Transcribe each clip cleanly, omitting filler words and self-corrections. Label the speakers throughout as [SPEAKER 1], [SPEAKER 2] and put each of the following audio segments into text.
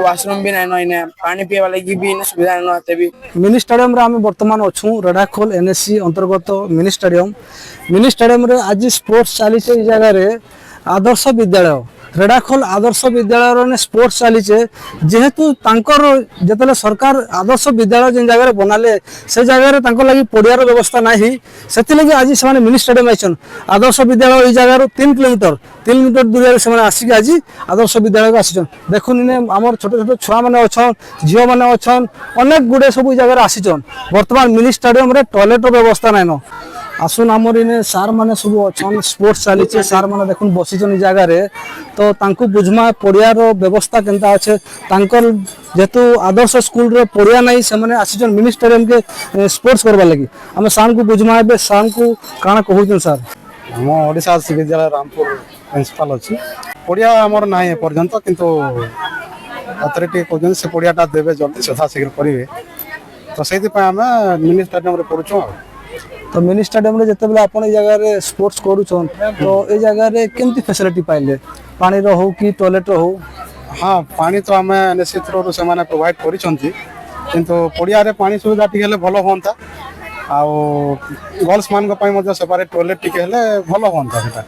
[SPEAKER 1] Washroom भी नहीं इने पानी पिए वाले की भी इने सुविधा नहीं होते भी।
[SPEAKER 2] मिनी स्टेडियम रे आम बर्तमान अच्छू रेढ़ाखोल एनएससी अंतर्गत मिनी स्टेडियम रे आज स्पोर्ट्स चली जगह आदर्श विद्यालय रेढ़ाखोल आदर्श विद्यालय स्पोर्ट्स चली जेहेतु जिते सरकार आदर्श विद्यालय जिन जगह बनाले से जगह लगी पड़ियार व्यवस्था नहीं से लगी आज से मिनी स्टेडियम आइछन आदर्श विद्यालय ये जगह 3 किलोमीटर दूर से आसिक आज आदर्श विद्यालय को आसीचन देखुन आम छोट छोट छुआ मैंने अच्छन झील मैंने अच्छन अनेक गुड़े सब जगह आसीचन बर्तमान मिनी स्टेडियम रे टॉयलेट व्यवस्था नाइन आसुन आमर इने सार मैंने सब अच्छन स्पोर्ट्स चली सार मैंने देखुन बसीचन जगह तो तांकु बुझमा पड़ियार व्यवस्था केनता अच्छे जेहेतु आदर्श स्कूल रे पड़िया नहीं से मैंने आसीचन मिनी स्टेडियम के स्पोर्ट्स करवा लगी आम सार को बुझमा ए सार को काଣା कहूचन सार
[SPEAKER 3] आम ओडिशा विद्यालय रामपुर प्रिंसिपाल अच्छी पड़िया आमर ना पर्यंत किंतु अथॉरिटी कहते से पड़ियाटा देवे जल्दी सदा शीघ्र करेंगे तो से मिनी स्टेडियम रे पड़ुचु
[SPEAKER 2] तो मिनी स्टेडियम रे जते बेले आपण ए जगह स्पोर्ट्स करूछन तो ए जगह रे केमती फैसिलिटी पाइले पानी रो हो कि टॉयलेट रो हो।
[SPEAKER 3] हाँ पानी तो आम एनएससी थ्रू से प्रोवाइड करिसंती किंतु पड़िया रे पानी सुविधा टिके हेले भलो होंता आउ गर्ल्स मान को पई मध्य सेपरेट टॉयलेट टिके हेले भलो होंता सेटा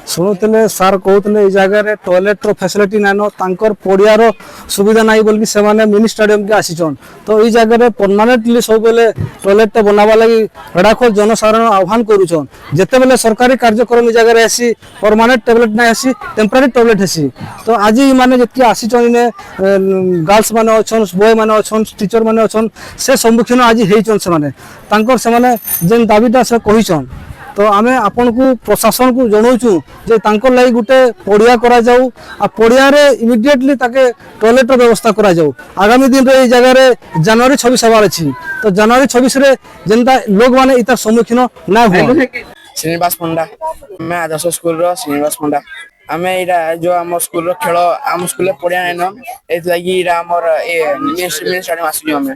[SPEAKER 2] शुणुते सार कहते जगह टॉयलेट फैसिलिटी नाइन तांकर पड़ियार सुविधा नहीं बोल से मिनी स्टेडियम के आसीचन तो ये जगह परमानेंटली सब बेले टॉयलेट बनावा लगी रेढ़ाखोल जनसाधारण आह्वान करुचन जिते बेले सरकारी कार्यक्रम जगह आसी परमानेंट टॉयलेट नहीं आसी टेम्परारी टॉयलेट आसी तो आज माने जितकी आसीचन इने गर्ल्स माने अच्छन बॉय माने अच्छन टीचर माने अच्छन से सम्मुखीन आज होइचन से जेन दाबीटा से कहिचन तो आमे आपन को प्रशासन को जनाऊँ जे तांकर लगी गोटे पड़िया करा जाऊ आ पड़िया रे इमिडिएटली ताके टॉयलेट व्यवस्था करा जाऊ आगामी दिन रे जगह रे जनवरी 26 हबार अछि तो जनवरी 26 रे जनता लोग माने इतार सम्मुखीन ना हो।
[SPEAKER 1] श्रीनिवास पंडा मैं आदर्श स्कूल रो श्रीनिवास पंडा आमे इरा जो आम स्कूल रो खेल आम स्कूल पड़िया नाइन एत लगी इरा हमर ए मिनी स्टेडियम आसी हमें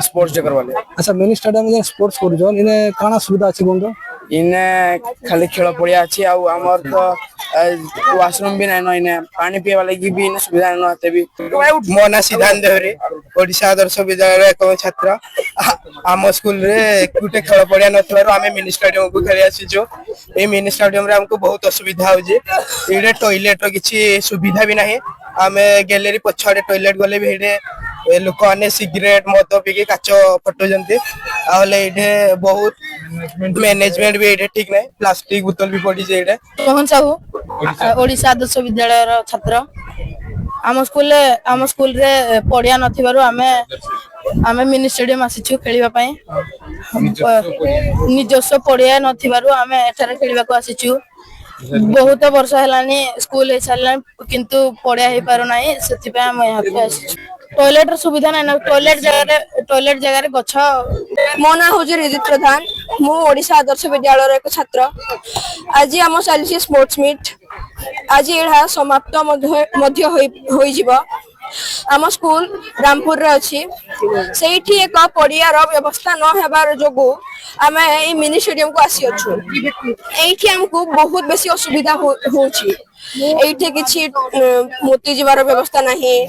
[SPEAKER 1] स्पोर्ट्स डे करवाले।
[SPEAKER 2] अच्छा मिनी स्टेडियम में स्पोर्ट्स करू जन इने काना सुविधा अछि बंदो
[SPEAKER 1] इने खाली खेल पड़िया अच्छी आमर तो वाशरूम भी नहीं इने पानी पिए वाले की भी इने सुविधा नहीं होते भी।
[SPEAKER 4] मो ना सिद्धांत देवरे ओडिशा आदर्श विद्यालय एक छात्र आम स्कूल रे गुटे खेल पड़िया नथवारो आमे मिनी स्टेडियम को खेली आसीजो ए मिनी स्टेडियम रे हमको बहुत असुविधा होजे इडे टॉयलेट रो किछि सुविधा भी नहीं आमे गैलरी पछाडे टॉयलेट गले भी हेडे लोक आने सिगरेट मद पीके काच फटोजंती आले बहुत मैनेजमेंट भी एठे ठीक नहीं प्लास्टिक बोतल भी पड़ी जे एठे।
[SPEAKER 5] मोहन साहू ओडिशा आदर्श विद्यालय रो छात्र आम स्कूल रे पड़िया नथिबारु आमे मिनी स्टेडियम आसीछु खेलिबा पई निजस्व पड़िया नथिबारु आमे एठारे खेलिबा को आसीछु बहुत वर्ष हेलानी स्कूल हे सारलानी किंतु पड़िया हे पारो नाही सेति पे हम यहाँ पे आसीछु टॉयलेट सुविधा ना टॉयलेट जगह गछ।
[SPEAKER 6] मो ना हूँ रिजित प्रधान मु ओडिशा आदर्श विद्यालय एक छात्र आज आम चली स्पोर्ट्स मीट आज यहाँ समाप्त आम स्कूल रामपुर रे अच्छी से एक पड़ियार व्यवस्था न हेबार जोगु आम मिनी स्टेडियम को आसी अच्छु एठी हमको बहुत बेसी असुविधा होची एठी किछि मोती जीवार व्यवस्था नहीं।